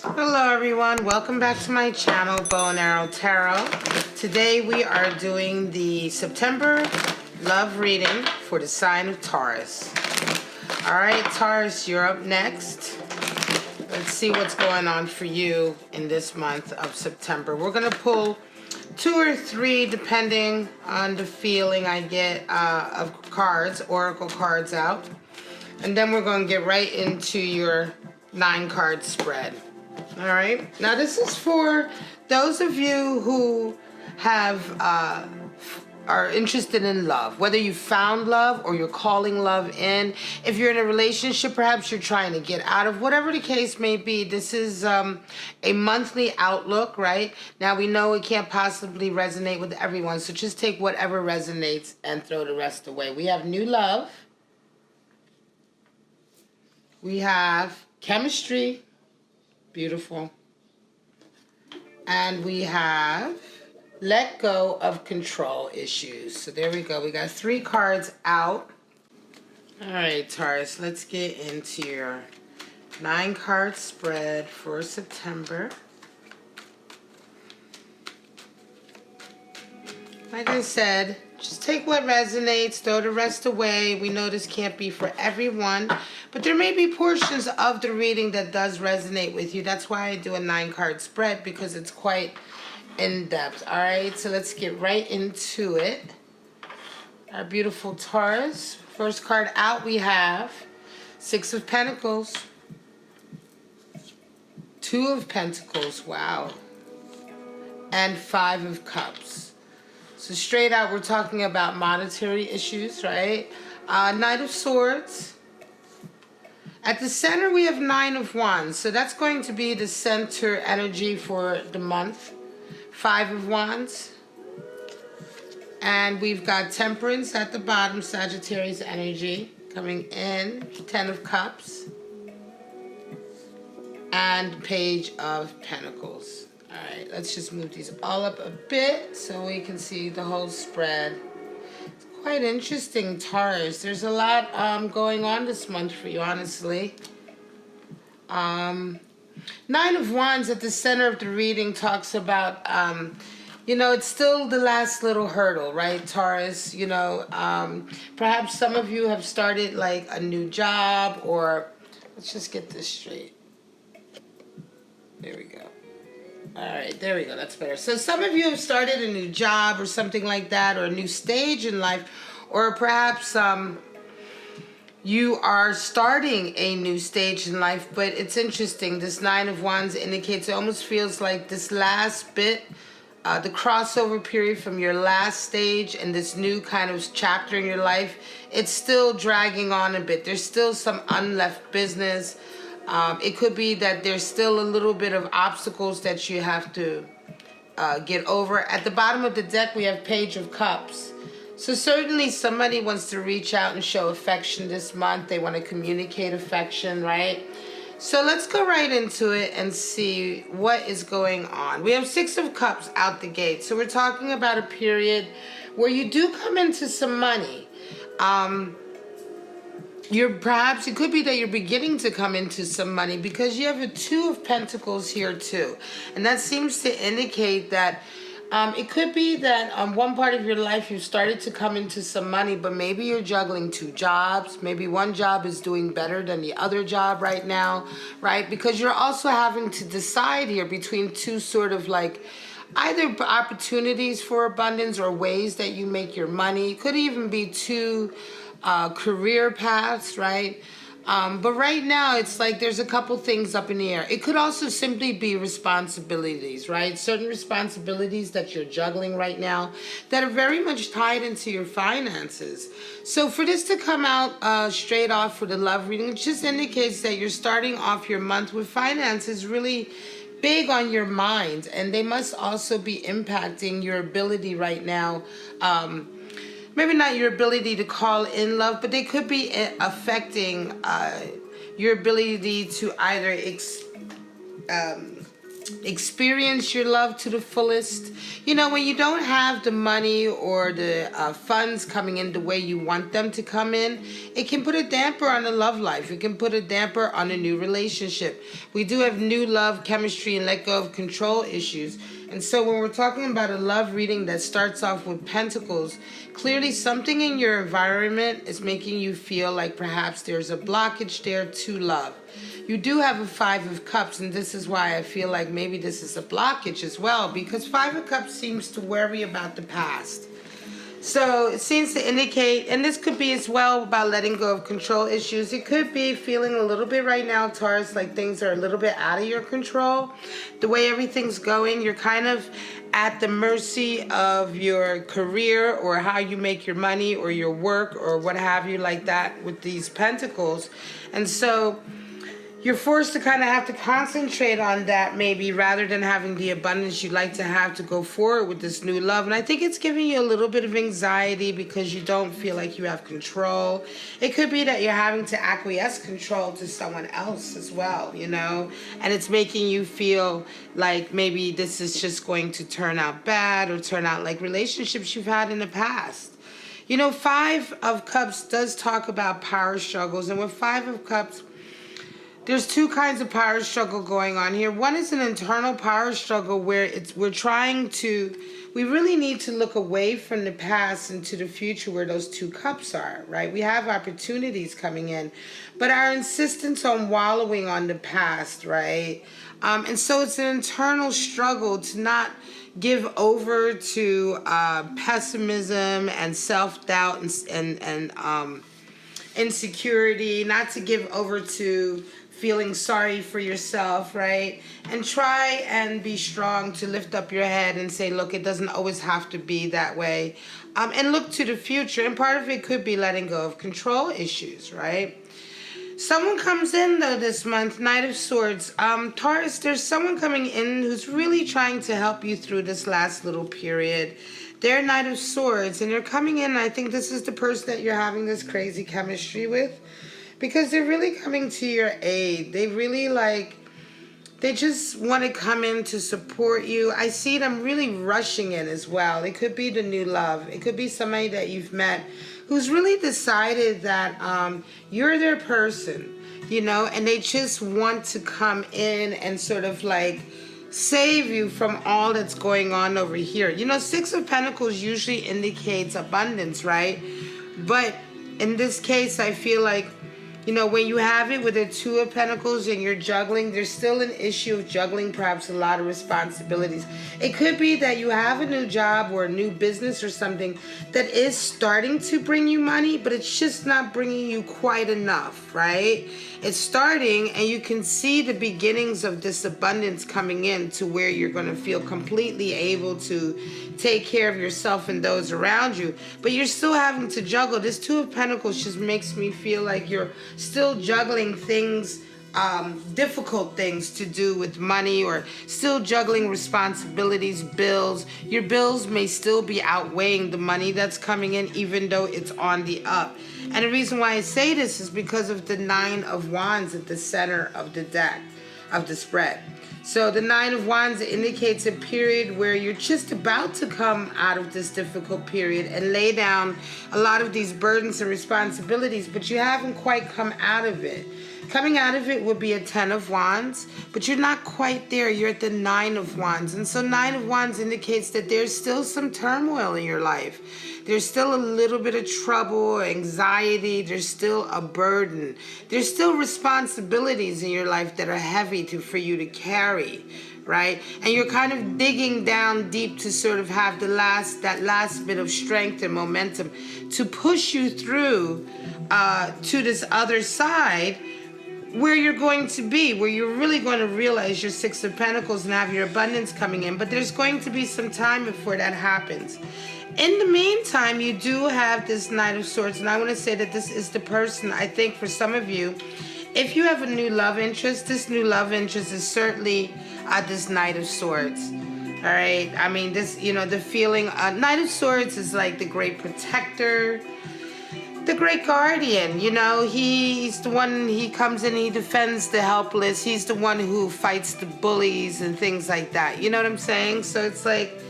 Hello everyone, welcome back to my channel, Bow and Arrow Tarot. Today we are doing the September love reading for the sign of Taurus. Alright Taurus, you're up next. Let's see what's going on for you in this month of September. We're going to pull 2 or 3 depending on the feeling I get of cards, oracle cards out. And then we're going to get right into your 9-card spread. All right, now this is for those of you who have are interested in love, whether you found love or you're calling love in. If you're in a relationship, perhaps you're trying to get out of, whatever the case may be. This is a monthly outlook, right? Now we know it can't possibly resonate with everyone, so just take whatever resonates and throw the rest away. We have new love. We have chemistry. Beautiful. And we have let go of control issues. So there we go. We got 3 cards out. All right, Taurus, let's get into your 9-card spread for September. Like I said, just take what resonates, throw the rest away. We know this can't be for everyone, but there may be portions of the reading that does resonate with you. That's why I do a 9-card spread, because it's quite in-depth. All right, so let's get right into it. Our beautiful Taurus. First card out, we have 6 of Pentacles. 2 of Pentacles, wow. And 5 of Cups. So straight out, we're talking about monetary issues, right? Knight of Swords. At the center, we have 9 of Wands. So that's going to be the center energy for the month. 5 of Wands. And we've got Temperance at the bottom, Sagittarius energy coming in. 10 of Cups. And Page of Pentacles. All right, let's just move these all up a bit so we can see the whole spread. It's quite interesting, Taurus. There's a lot going on this month for you, honestly. 9 of Wands at the center of the reading talks about, you know, it's still the last little hurdle, right, Taurus? You know, perhaps some of you have started like a new job, or let's just get this straight. There we go. All right, there we go. That's better. So some of you have started a new job or something like that, or a new stage in life, or perhaps you are starting a new stage in life. But it's interesting. This 9 of Wands indicates, it almost feels like this last bit, the crossover period from your last stage and this new kind of chapter in your life, it's still dragging on a bit. There's still some unleft business. It could be that there's still a little bit of obstacles that you have to get over. At the bottom of the deck, we have Page of Cups. So certainly somebody wants to reach out and show affection this month. They want to communicate affection, right? So let's go right into it and see what is going on. We have 6 of Cups out the gate. So we're talking about a period where you do come into some money. It could be that you're beginning to come into some money, because you have a 2 of Pentacles here too. And that seems to indicate that it could be that on one part of your life you've started to come into some money, but maybe you're juggling 2 jobs. Maybe one job is doing better than the other job right now, right? Because you're also having to decide here between 2 sort of like either opportunities for abundance or ways that you make your money. It could even be 2 career paths, right? But right now it's like there's a couple things up in the air. It could also simply be responsibilities, right? Certain responsibilities that you're juggling right now that are very much tied into your finances. So for this to come out straight off for the love reading, it just indicates that you're starting off your month with finances really big on your mind, and they must also be impacting your ability right now. Maybe not your ability to call in love, but they could be affecting your ability to either experience your love to the fullest. You know, when you don't have the money or the funds coming in the way you want them to come in, it can put a damper on the love life. It can put a damper on a new relationship. We do have new love, chemistry, and let go of control issues. And so when we're talking about a love reading that starts off with pentacles, clearly something in your environment is making you feel like perhaps there's a blockage there to love. You do have a 5 of Cups, and this is why I feel like maybe this is a blockage as well, because 5 of Cups seems to worry about the past. So it seems to indicate, and this could be as well about letting go of control issues. It could be feeling a little bit right now, Taurus, like things are a little bit out of your control. The way everything's going, you're kind of at the mercy of your career or how you make your money or your work or what have you like that with these pentacles. And so you're forced to kind of have to concentrate on that maybe rather than having the abundance you'd like to have to go forward with this new love. And I think it's giving you a little bit of anxiety because you don't feel like you have control. It could be that you're having to acquiesce control to someone else as well, you know, and it's making you feel like maybe this is just going to turn out bad or turn out like relationships you've had in the past. You know, 5 of Cups does talk about power struggles, and with 5 of Cups, there's 2 kinds of power struggle going on here. One is an internal power struggle where we really need to look away from the past into the future where those 2 cups are, right? We have opportunities coming in, but our insistence on wallowing on the past, right? And so it's an internal struggle to not give over to pessimism and self-doubt and insecurity, not to give over to feeling sorry for yourself, right? And try and be strong to lift up your head and say, look, it doesn't always have to be that way. And look to the future. And part of it could be letting go of control issues, right? Someone comes in, though, this month, Knight of Swords. Taurus, there's someone coming in who's really trying to help you through this last little period. They're Knight of Swords, and they're coming in. I think this is the person that you're having this crazy chemistry with, because they're really coming to your aid. They really they just want to come in to support you. I see them really rushing in as well. It could be the new love. It could be somebody that you've met who's really decided that you're their person, you know, and they just want to come in and sort of like save you from all that's going on over here. You know, 6 of Pentacles usually indicates abundance, right? But in this case, I feel like, you know, when you have it with a 2 of Pentacles and you're juggling, there's still an issue of juggling perhaps a lot of responsibilities. It could be that you have a new job or a new business or something that is starting to bring you money, but it's just not bringing you quite enough, right? It's starting, and you can see the beginnings of this abundance coming in to where you're going to feel completely able to take care of yourself and those around you. But you're still having to juggle. This 2 of Pentacles just makes me feel like you're still juggling things, difficult things to do with money, or still juggling responsibilities, bills. Your bills may still be outweighing the money that's coming in, even though it's on the up. And the reason why I say this is because of the 9 of Wands at the center of the deck, of the spread. So the 9 of Wands indicates a period where you're just about to come out of this difficult period and lay down a lot of these burdens and responsibilities, but you haven't quite come out of it. Coming out of it would be a 10 of Wands, but you're not quite there. You're at the 9 of Wands. And so 9 of Wands indicates that there's still some turmoil in your life. There's still a little bit of trouble, anxiety. There's still a burden. There's still responsibilities in your life that are heavy for you to carry, right? And you're kind of digging down deep to sort of have that last bit of strength and momentum to push you through to this other side, where you're going to be, where you're really going to realize your 6 of Pentacles and have your abundance coming in. But there's going to be some time before that happens. In the meantime, you do have this Knight of Swords, and I want to say that this is the person, I think, for some of you, if you have a new love interest, this new love interest is certainly this Knight of Swords. All right? I mean, this, you know, the feeling, Knight of Swords is like the great protector, the great guardian, you know, he's the one, he comes in, he defends the helpless. He's the one who fights the bullies and things like that. You know what I'm saying? So it's like,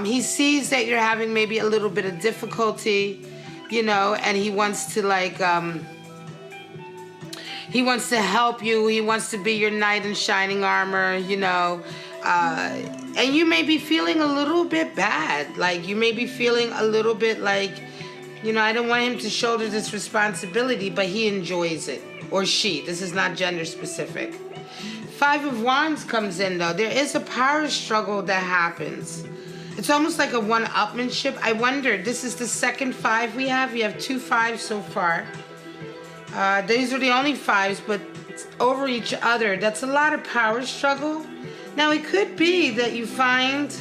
he sees that you're having maybe a little bit of difficulty, you know, and he wants to like, he wants to help you. He wants to be your knight in shining armor, you know. And you may be feeling a little bit bad. Like, you may be feeling a little bit like, you know, I don't want him to shoulder this responsibility, but he enjoys it. Or she. This is not gender specific. Five of Wands comes in, though. There is a power struggle that happens. It's almost like a one-upmanship. I wonder, this is the second five we have. We have 2 5s so far. These are the only 5s, but over each other. That's a lot of power struggle. Now, it could be that you find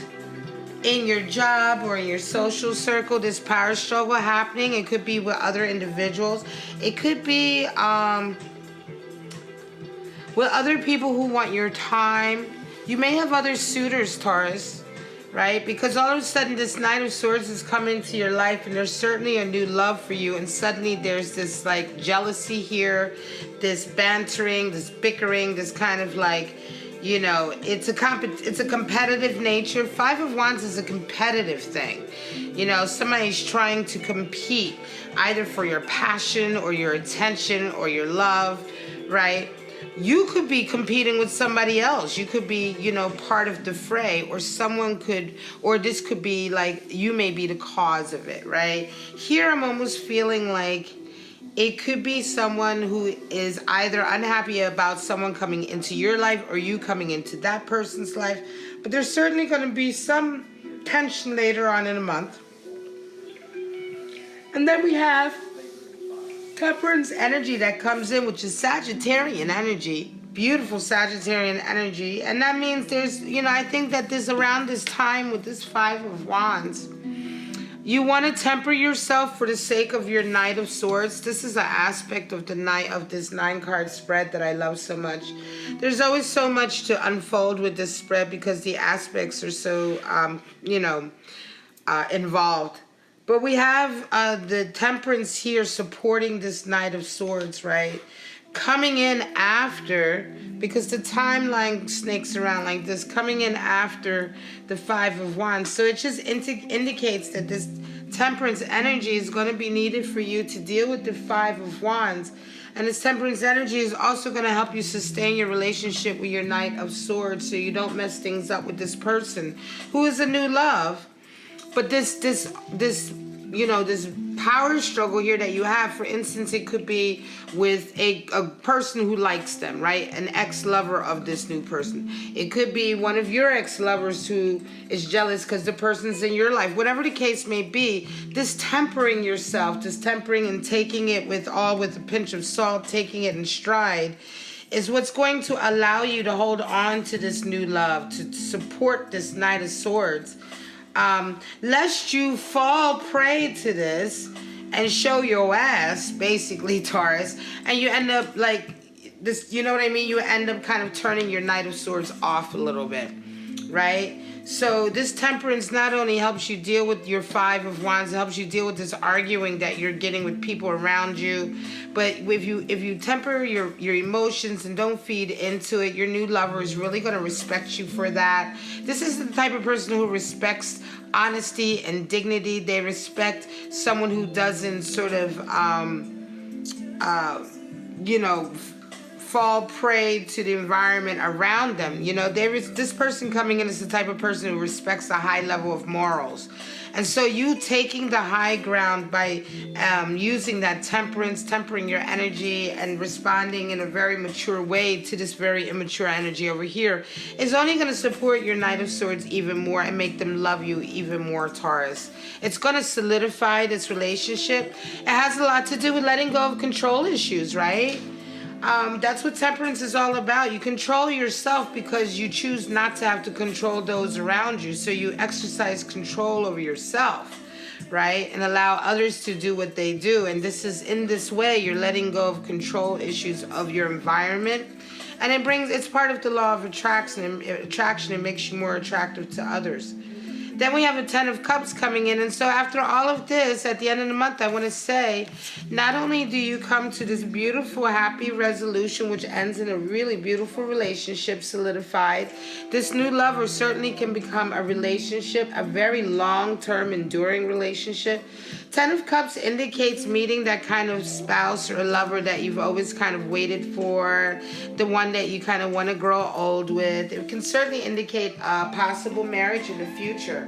in your job or in your social circle this power struggle happening. It could be with other individuals. It could be with other people who want your time. You may have other suitors, Taurus, right? Because all of a sudden this Knight of Swords has come into your life, and there's certainly a new love for you, and suddenly there's this like jealousy here, this bantering, this bickering, this kind of like, you know, it's a competitive nature. Five of Wands is a competitive thing. You know, somebody's trying to compete either for your passion or your attention or your love, right? You could be competing with somebody else. You could be, you know, part of the fray, or someone could, or this could be like, you may be the cause of it, right? Here I'm almost feeling like it could be someone who is either unhappy about someone coming into your life or you coming into that person's life. But there's certainly going to be some tension later on in a month. And then we have Temperance energy that comes in, which is Sagittarian energy. Beautiful Sagittarian energy. And that means there's, you know, I think that this around this time with this Five of Wands, you want to temper yourself for the sake of your Knight of Swords. This is an aspect of the night of this 9-card spread that I love so much. There's always so much to unfold with this spread because the aspects are so, you know, involved. But we have the Temperance here supporting this Knight of Swords, right? Coming in after, because the timeline snakes around like this, coming in after the Five of Wands. So it just indicates that this Temperance energy is going to be needed for you to deal with the Five of Wands. And this Temperance energy is also going to help you sustain your relationship with your Knight of Swords, so you don't mess things up with this person who is a new love. But this you know, this power struggle here that you have, for instance, it could be with a person who likes them, right? An ex-lover of this new person. It could be one of your ex-lovers who is jealous because the person's in your life. Whatever the case may be, this tempering yourself, this tempering and taking it with a pinch of salt, taking it in stride, is what's going to allow you to hold on to this new love, to support this Knight of Swords. Lest you fall prey to this and show your ass, basically, Taurus, and you end up like this, you know what I mean? You end up kind of turning your Knight of Swords off a little bit, right? So this Temperance not only helps you deal with your Five of Wands, it helps you deal with this arguing that you're getting with people around you. But if you temper your emotions and don't feed into it, your new lover is really going to respect you for that. This is the type of person who respects honesty and dignity. They respect someone who doesn't sort of, you know, fall prey to the environment around them. You know, this person coming in is the type of person who respects a high level of morals. And so you taking the high ground by using that temperance, tempering your energy and responding in a very mature way to this very immature energy over here is only going to support your Knight of Swords even more and make them love you even more, Taurus. It's going to solidify this relationship. It has a lot to do with letting go of control issues, right? That's what temperance is all about. You control yourself because you choose not to have to control those around you. So you exercise control over yourself, right? And allow others to do what they do. And this is, in this way, you're letting go of control issues of your environment. And it's part of the law of attraction. It makes you more attractive to others. Then we have a 10 of Cups coming in. And so after all of this, at the end of the month, I want to say, not only do you come to this beautiful, happy resolution, which ends in a really beautiful relationship solidified, this new lover certainly can become a relationship, a very long-term, enduring relationship. 10 of Cups indicates meeting that kind of spouse or lover that you've always kind of waited for, the one that you kind of want to grow old with. It can certainly indicate a possible marriage in the future.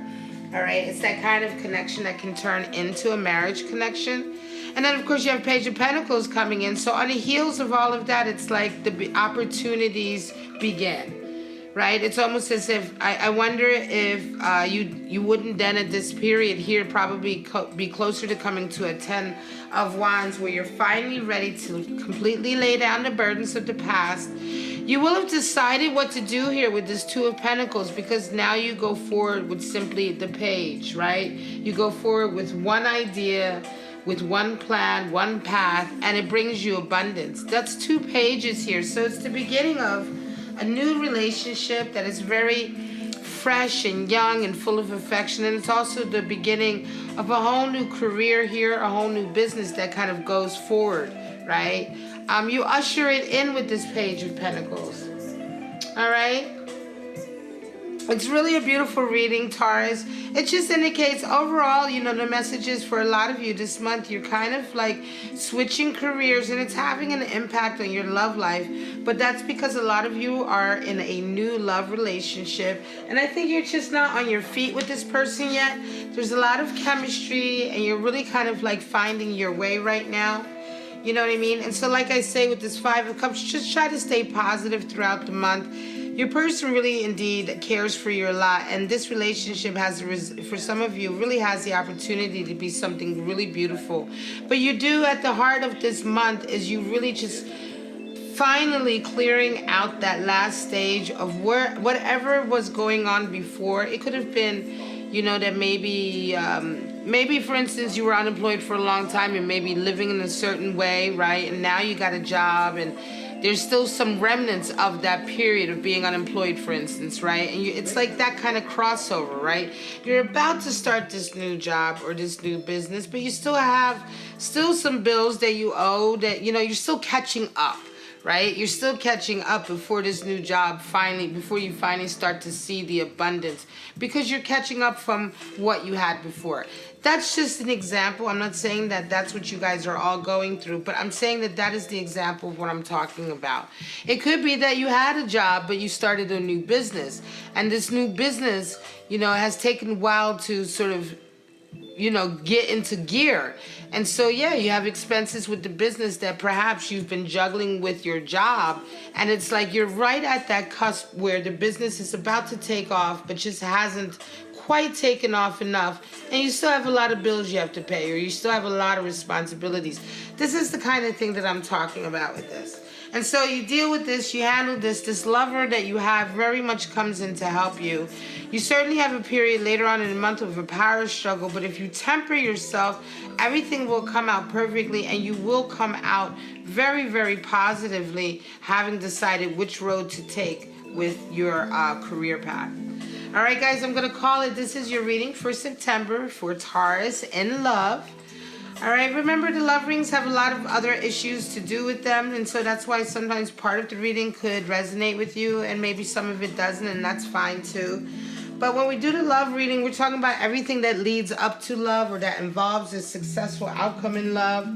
All right, it's that kind of connection that can turn into a marriage connection. And then, of course, you have Page of Pentacles coming in. So on the heels of all of that, it's like the opportunities begin. Right? It's almost as if, I wonder if you wouldn't then at this period here probably be closer to coming to a 10 of Wands where you're finally ready to completely lay down the burdens of the past. You will have decided what to do here with this 2 of Pentacles, because now you go forward with simply the Page, right? You go forward with one idea, with one plan, one path, and it brings you abundance. That's 2 pages here. So it's the beginning of a new relationship that is very fresh and young and full of affection. And it's also the beginning of a whole new career here, a whole new business that kind of goes forward, right? You usher it in with this Page of Pentacles. All right? It's really a beautiful reading, Taurus. It just indicates overall, you know, the messages for a lot of you this month, you're kind of like switching careers and it's having an impact on your love life. But that's because a lot of you are in a new love relationship. And I think you're just not on your feet with this person yet. There's a lot of chemistry and you're really kind of like finding your way right now. You know what I mean? And so like I say with this 5 of Cups, just try to stay positive throughout the month. Your person really indeed cares for you a lot, and this relationship has, for some of you, really has the opportunity to be something really beautiful. But you do, at the heart of this month, is you really just finally clearing out that last stage of whatever was going on before. It could have been, you know, that maybe for instance, you were unemployed for a long time and maybe living in a certain way, right? And now you got a job and there's still some remnants of that period of being unemployed, for instance, right? And it's like that kind of crossover, right? You're about to start this new job or this new business, but you still have some bills that you owe that, you know, you're still catching up, right? You're still catching up before this new job before you finally start to see the abundance, because you're catching up from what you had before. That's just an example. I'm not saying that that's what you guys are all going through, but I'm saying that that is the example of what I'm talking about. It could be that you had a job, but you started a new business, and this new business, you know, has taken a while to sort of, you know, get into gear. And so, yeah, you have expenses with the business that perhaps you've been juggling with your job. And it's like you're right at that cusp where the business is about to take off, but just hasn't quite taken off enough. And you still have a lot of bills you have to pay, or you still have a lot of responsibilities. This is the kind of thing that I'm talking about with this. And so you deal with this, you handle this. This lover that you have very much comes in to help you. You certainly have a period later on in the month of a power struggle, but if you temper yourself, everything will come out perfectly and you will come out very, very positively, having decided which road to take with your career path. All right, guys, I'm going to call it. This is your reading for September for Taurus in love. All right, remember the love rings have a lot of other issues to do with them, and so that's why sometimes part of the reading could resonate with you and maybe some of it doesn't, and that's fine too. But when we do the love reading, we're talking about everything that leads up to love or that involves a successful outcome in love,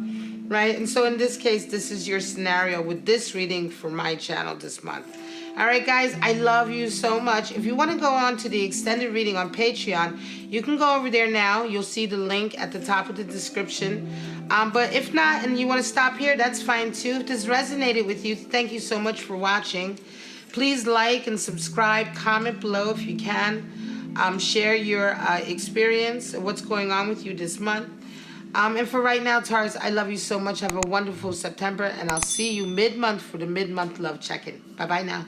right? And so in this case, this is your scenario with this reading for my channel this month. All right, guys, I love you so much. If you want to go on to the extended reading on Patreon, you can go over there now. You'll see the link at the top of the description. But if not, and you want to stop here, that's fine too. If this resonated with you, thank you so much for watching. Please like and subscribe, comment below if you can. Share your experience, what's going on with you this month. And for right now, Taurus, I love you so much. Have a wonderful September, and I'll see you mid-month for the mid-month love check-in. Bye-bye now.